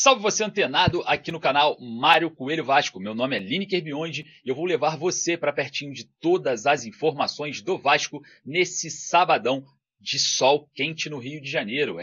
Salve você antenado aqui no canal Mário Coelho Vasco. Meu nome é Lineker Biondi e eu vou levar você para pertinho de todas as informações do Vasco nesse sabadão de sol quente no Rio de Janeiro.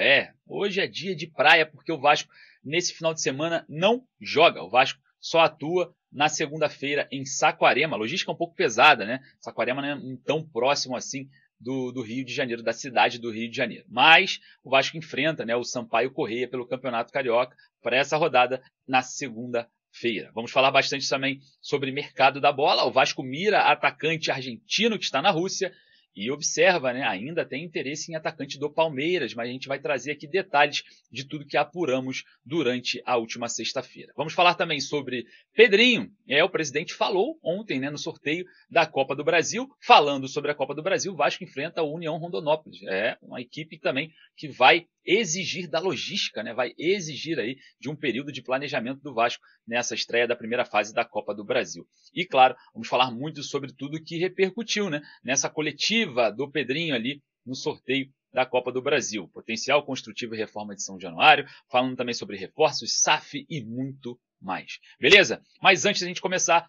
Hoje é dia de praia porque o Vasco nesse final de semana não joga. O Vasco só atua na segunda-feira em Saquarema. A logística é um pouco pesada, né? Saquarema não é tão próximo assim do Rio de Janeiro, da cidade do Rio de Janeiro. Mas o Vasco enfrenta, né, o Sampaio Corrêa pelo Campeonato Carioca para essa rodada na segunda-feira. Vamos falar bastante também sobre mercado da bola. O Vasco mira atacante argentino que está na Rússia e observa, né, ainda tem interesse em atacante do Palmeiras, mas a gente vai trazer aqui detalhes de tudo que apuramos durante a última sexta-feira. Vamos falar também sobre Pedrinho. O presidente falou ontem, né, no sorteio da Copa do Brasil. Falando sobre a Copa do Brasil, o Vasco enfrenta o União Rondonópolis. Uma equipe também que vai exigir da logística, né? Vai exigir aí de um período de planejamento do Vasco nessa estreia da primeira fase da Copa do Brasil. E claro, vamos falar muito sobre tudo que repercutiu, né, nessa coletiva do Pedrinho ali no sorteio da Copa do Brasil. Potencial construtivo e reforma de São Januário, falando também sobre reforços, SAF e muito mais. Beleza? Mas antes da gente começar,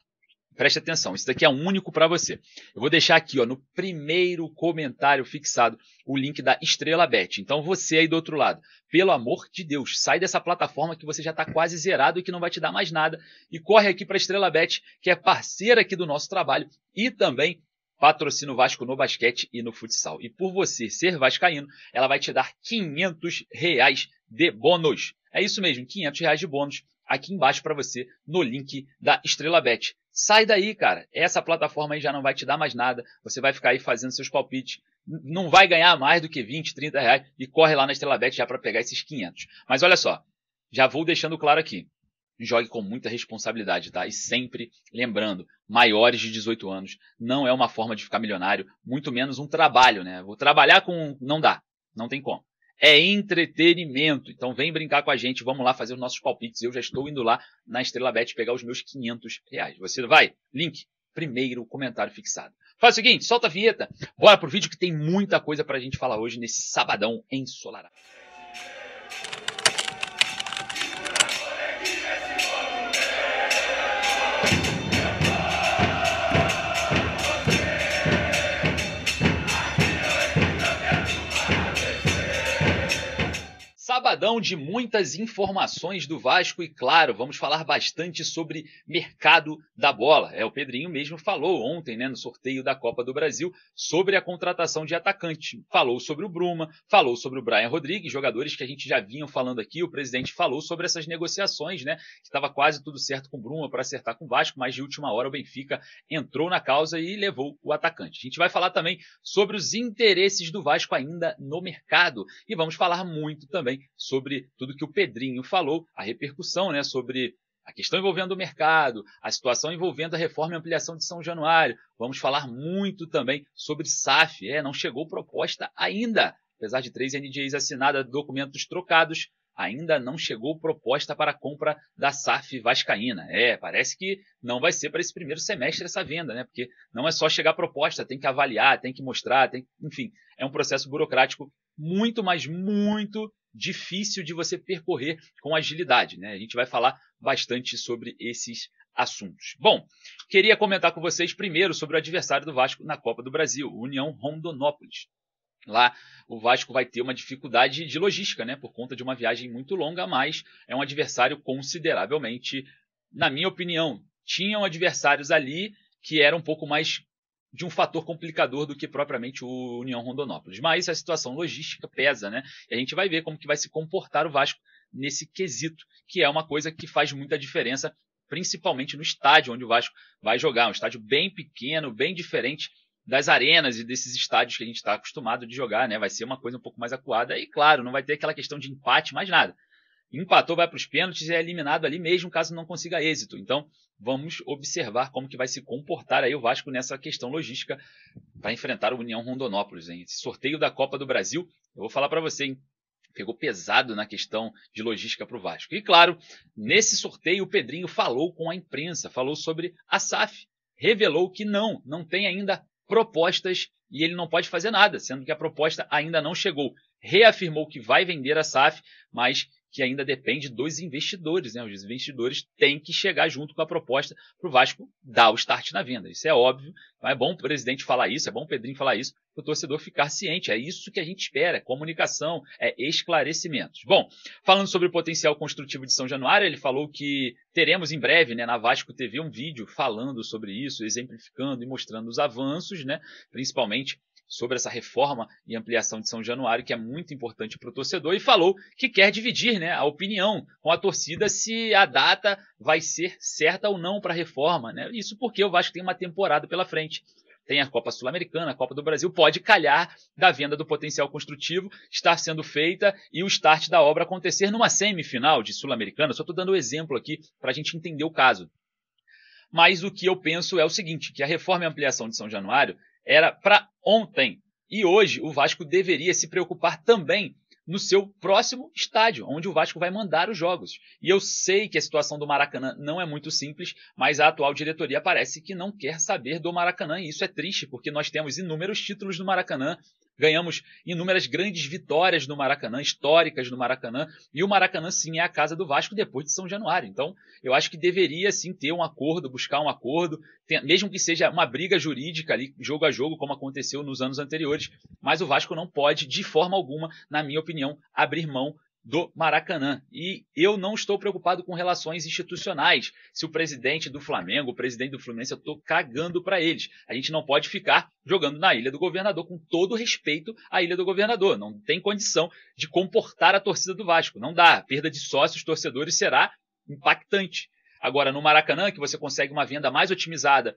preste atenção, isso daqui é único para você. Eu vou deixar aqui, ó, no primeiro comentário fixado o link da Estrela Bet. Então você aí do outro lado, pelo amor de Deus, sai dessa plataforma que você já está quase zerado e que não vai te dar mais nada e corre aqui para a Estrela Bet, que é parceira aqui do nosso trabalho e também patrocina o Vasco no basquete e no futsal. E por você ser vascaíno, ela vai te dar R$500 de bônus. É isso mesmo, R$500 de bônus aqui embaixo para você no link da Estrela Bet. Sai daí, cara. Essa plataforma aí já não vai te dar mais nada. Você vai ficar aí fazendo seus palpites. Não vai ganhar mais do que 20, 30 reais. E corre lá na Estrela Bet já para pegar esses 500. Mas olha só, já vou deixando claro aqui. Jogue com muita responsabilidade, tá? E sempre lembrando, maiores de 18 anos não é uma forma de ficar milionário, muito menos um trabalho, né? Vou trabalhar com... Não dá, não tem como. É entretenimento, então vem brincar com a gente, vamos lá fazer os nossos palpites. Eu já estou indo lá na Estrela Bet pegar os meus R$500. Você vai? Link, primeiro comentário fixado. Faz o seguinte, solta a vinheta, bora pro vídeo que tem muita coisa pra gente falar hoje nesse sabadão ensolarado. Sabadão de muitas informações do Vasco e, claro, vamos falar bastante sobre mercado da bola. O Pedrinho mesmo falou ontem, né, no sorteio da Copa do Brasil sobre a contratação de atacante. Falou sobre o Bruma, falou sobre o Brian Rodrigues, jogadores que a gente já vinha falando aqui. O presidente falou sobre essas negociações, né, que estava quase tudo certo com o Bruma para acertar com o Vasco, mas de última hora o Benfica entrou na causa e levou o atacante. A gente vai falar também sobre os interesses do Vasco ainda no mercado e vamos falar muito também sobre tudo que o Pedrinho falou, a repercussão, né, sobre a questão envolvendo o mercado, a situação envolvendo a reforma e ampliação de São Januário. Vamos falar muito também sobre SAF. Não chegou proposta ainda. Apesar de 3 NDAs assinadas, documentos trocados, ainda não chegou proposta para a compra da SAF vascaína. Parece que não vai ser para esse primeiro semestre essa venda, né? Porque não é só chegar proposta, tem que avaliar, tem que mostrar, enfim, é um processo burocrático muito, mas muito difícil de você percorrer com agilidade, né? A gente vai falar bastante sobre esses assuntos. Bom, queria comentar com vocês primeiro sobre o adversário do Vasco na Copa do Brasil, União Rondonópolis. Lá o Vasco vai ter uma dificuldade de logística, né? Por conta de uma viagem muito longa, mas é um adversário consideravelmente, na minha opinião, tinham adversários ali que eram um pouco mais de um fator complicador do que propriamente o União Rondonópolis. Mas a situação logística pesa, né? E a gente vai ver como que vai se comportar o Vasco nesse quesito, que é uma coisa que faz muita diferença, principalmente no estádio onde o Vasco vai jogar. Um estádio bem pequeno, bem diferente das arenas e desses estádios que a gente está acostumado de jogar, né? Vai ser uma coisa um pouco mais acuada e, claro, não vai ter aquela questão de empate, mais nada. Empatou, vai para os pênaltis e é eliminado ali mesmo, caso não consiga êxito. Então, vamos observar como que vai se comportar aí o Vasco nessa questão logística para enfrentar o União Rondonópolis, hein? Esse sorteio da Copa do Brasil, eu vou falar para você, hein? Pegou pesado na questão de logística para o Vasco. E, claro, nesse sorteio o Pedrinho falou com a imprensa, falou sobre a SAF, revelou que não tem ainda propostas e ele não pode fazer nada, sendo que a proposta ainda não chegou. Reafirmou que vai vender a SAF, mas que ainda depende dos investidores, né? Os investidores têm que chegar junto com a proposta para o Vasco dar o start na venda. Isso é óbvio, então é bom o presidente falar isso, é bom o Pedrinho falar isso, para o torcedor ficar ciente. É isso que a gente espera, é comunicação, é esclarecimentos. Bom, falando sobre o potencial construtivo de São Januário, ele falou que teremos em breve, né, na Vasco TV, um vídeo falando sobre isso, exemplificando e mostrando os avanços, né, principalmente sobre essa reforma e ampliação de São Januário, que é muito importante para o torcedor, e falou que quer dividir, né, a opinião com a torcida se a data vai ser certa ou não para a reforma, né? Isso porque o Vasco tem uma temporada pela frente. Tem a Copa Sul-Americana, a Copa do Brasil, pode calhar da venda do potencial construtivo estar sendo feita e o start da obra acontecer numa semifinal de Sul-Americana. Só estou dando um exemplo aqui para a gente entender o caso. Mas o que eu penso é o seguinte, que a reforma e ampliação de São Januário era para ontem. E hoje o Vasco deveria se preocupar também no seu próximo estádio, onde o Vasco vai mandar os jogos. E eu sei que a situação do Maracanã não é muito simples, mas a atual diretoria parece que não quer saber do Maracanã. E isso é triste, porque nós temos inúmeros títulos no Maracanã, ganhamos inúmeras grandes vitórias no Maracanã, históricas no Maracanã, e o Maracanã sim é a casa do Vasco depois de São Januário. Então, eu acho que deveria sim ter um acordo, buscar um acordo, mesmo que seja uma briga jurídica ali, jogo a jogo, como aconteceu nos anos anteriores, mas o Vasco não pode, de forma alguma, na minha opinião, abrir mão do Maracanã. E eu não estou preocupado com relações institucionais. Se o presidente do Flamengo, o presidente do Fluminense, eu estou cagando para eles. A gente não pode ficar jogando na Ilha do Governador, com todo respeito à Ilha do Governador. Não tem condição de comportar a torcida do Vasco. Não dá. A perda de sócios, torcedores será impactante. Agora, no Maracanã, que você consegue uma venda mais otimizada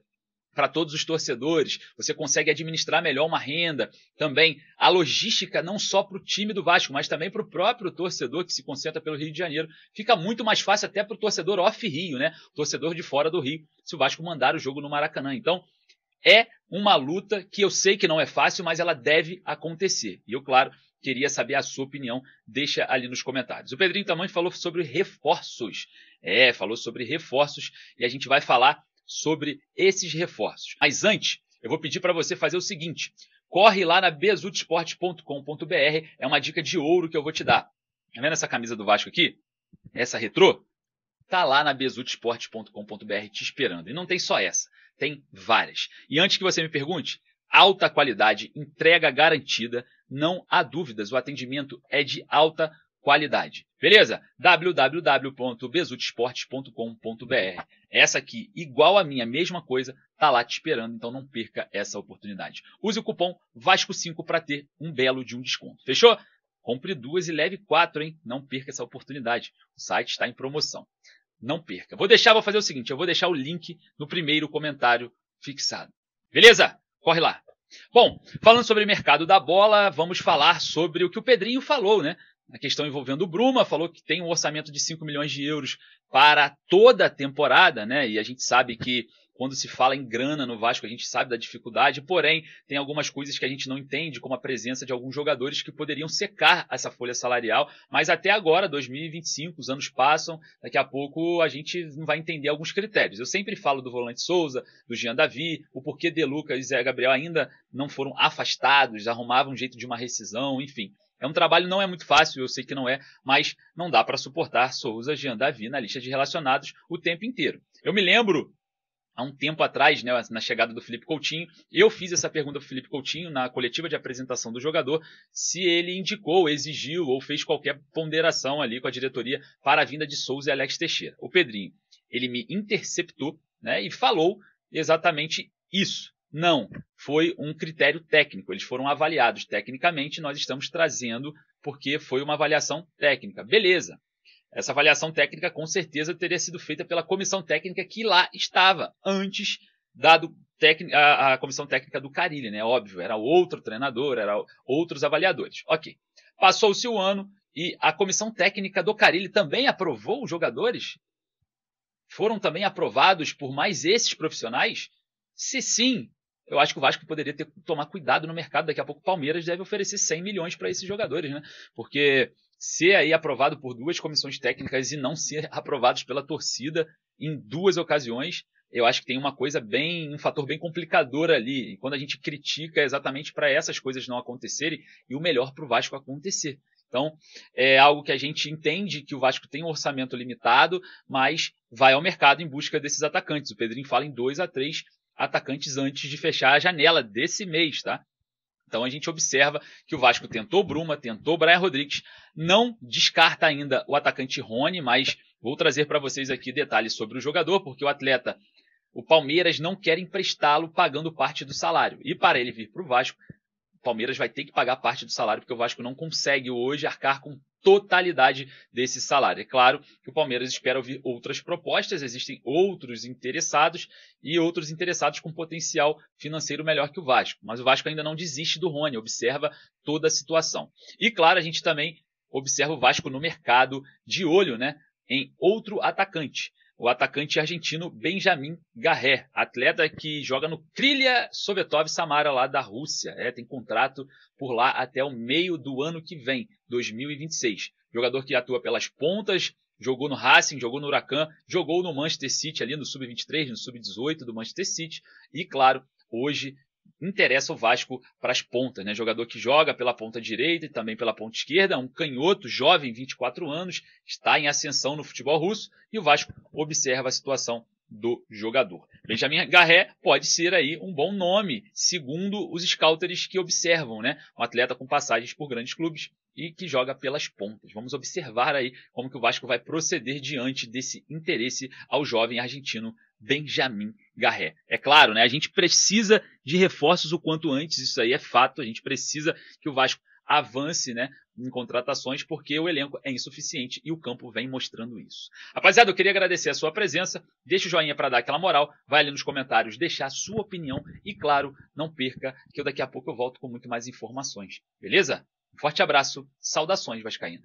para todos os torcedores, você consegue administrar melhor uma renda, também a logística não só para o time do Vasco, mas também para o próprio torcedor que se concentra pelo Rio de Janeiro, fica muito mais fácil até para o torcedor off-Rio, né? O torcedor de fora do Rio, se o Vasco mandar o jogo no Maracanã. Então, é uma luta que eu sei que não é fácil, mas ela deve acontecer. E eu, claro, queria saber a sua opinião, deixa ali nos comentários. O Pedrinho também falou sobre reforços. Falou sobre reforços e a gente vai falar sobre esses reforços. Mas antes, eu vou pedir para você fazer o seguinte, corre lá na bezutesportes.com.br, é uma dica de ouro que eu vou te dar. Tá vendo essa camisa do Vasco aqui? Essa retrô? Tá lá na bezutesportes.com.br te esperando. E não tem só essa, tem várias. E antes que você me pergunte, alta qualidade, entrega garantida, não há dúvidas, o atendimento é de alta qualidade. Beleza? www.bezutesportes.com.br. Essa aqui, igual a minha, mesma coisa, tá lá te esperando, então não perca essa oportunidade. Use o cupom VASCO5 para ter um belo de um desconto. Fechou? Compre 2 e leve 4, hein? Não perca essa oportunidade. O site está em promoção. Não perca. Vou fazer o seguinte, eu vou deixar o link no primeiro comentário fixado. Beleza? Corre lá. Bom, falando sobre o mercado da bola, vamos falar sobre o que o Pedrinho falou, né? A questão envolvendo o Bruma, falou que tem um orçamento de 5 milhões de euros para toda a temporada, né? E a gente sabe que quando se fala em grana no Vasco, a gente sabe da dificuldade, porém, tem algumas coisas que a gente não entende, como a presença de alguns jogadores que poderiam secar essa folha salarial, mas até agora, 2025, os anos passam, daqui a pouco a gente não vai entender alguns critérios. Eu sempre falo do volante Souza, do Jean Davi, o porquê De Lucas e Zé Gabriel ainda não foram afastados, arrumavam um jeito de uma rescisão, enfim. É um trabalho, não é muito fácil, eu sei que não é, mas não dá para suportar Souza, Jean Davi na lista de relacionados o tempo inteiro. Eu me lembro, há um tempo atrás, né, na chegada do Felipe Coutinho, eu fiz essa pergunta para o Felipe Coutinho na coletiva de apresentação do jogador, se ele indicou, exigiu ou fez qualquer ponderação ali com a diretoria para a vinda de Souza e Alex Teixeira. O Pedrinho, ele me interceptou, né, e falou exatamente isso. Não, foi um critério técnico, eles foram avaliados tecnicamente, nós estamos trazendo porque foi uma avaliação técnica. Beleza, essa avaliação técnica com certeza teria sido feita pela comissão técnica que lá estava, antes a comissão técnica do Carille, né? Óbvio, era outro treinador, eram outros avaliadores. Ok, passou-se o ano e a comissão técnica do Carille também aprovou os jogadores? Foram também aprovados por mais esses profissionais? Se sim, eu acho que o Vasco poderia tomar cuidado no mercado. Daqui a pouco o Palmeiras deve oferecer 100 milhões para esses jogadores, né? Porque ser aí aprovado por 2 comissões técnicas e não ser aprovados pela torcida em 2 ocasiões, eu acho que tem um fator bem complicador ali. E quando a gente critica é exatamente para essas coisas não acontecerem e o melhor para o Vasco acontecer. Então, é algo que a gente entende que o Vasco tem um orçamento limitado, mas vai ao mercado em busca desses atacantes. O Pedrinho fala em 2 a 3 atacantes antes de fechar a janela desse mês, tá? Então a gente observa que o Vasco tentou Bruma, tentou Brian Rodrigues, não descarta ainda o atacante Rony, mas vou trazer para vocês aqui detalhes sobre o jogador, porque o Palmeiras não quer emprestá-lo pagando parte do salário. E para ele vir para o Vasco, o Palmeiras vai ter que pagar parte do salário, porque o Vasco não consegue hoje arcar com totalidade desse salário. É claro que o Palmeiras espera ouvir outras propostas, existem outros interessados e outros interessados com potencial financeiro melhor que o Vasco, mas o Vasco ainda não desiste do Rony, observa toda a situação. E claro, a gente também observa o Vasco no mercado de olho, né, em outro atacante. O atacante argentino Benjamin Garré, atleta que joga no Krylia Sovetov Samara lá da Rússia. Tem contrato por lá até o meio do ano que vem, 2026. Jogador que atua pelas pontas, jogou no Racing, jogou no Huracan, jogou no Manchester City ali no Sub-23, no Sub-18 do Manchester City. E claro, hoje interessa o Vasco para as pontas, né? Jogador que joga pela ponta direita e também pela ponta esquerda, um canhoto, jovem, 24 anos, está em ascensão no futebol russo e o Vasco observa a situação do jogador. Benjamin Garré pode ser aí um bom nome, segundo os scouters que observam, né? Um atleta com passagens por grandes clubes e que joga pelas pontas. Vamos observar aí como que o Vasco vai proceder diante desse interesse ao jovem argentino Benjamin Garré. É claro, né? A gente precisa de reforços o quanto antes, isso aí é fato. A gente precisa que o Vasco avance, né, em contratações, porque o elenco é insuficiente e o campo vem mostrando isso. Rapaziada, eu queria agradecer a sua presença. Deixa o joinha para dar aquela moral, vai ali nos comentários deixar a sua opinião e, claro, não perca que eu daqui a pouco eu volto com muito mais informações. Beleza? Um forte abraço, saudações vascaínas.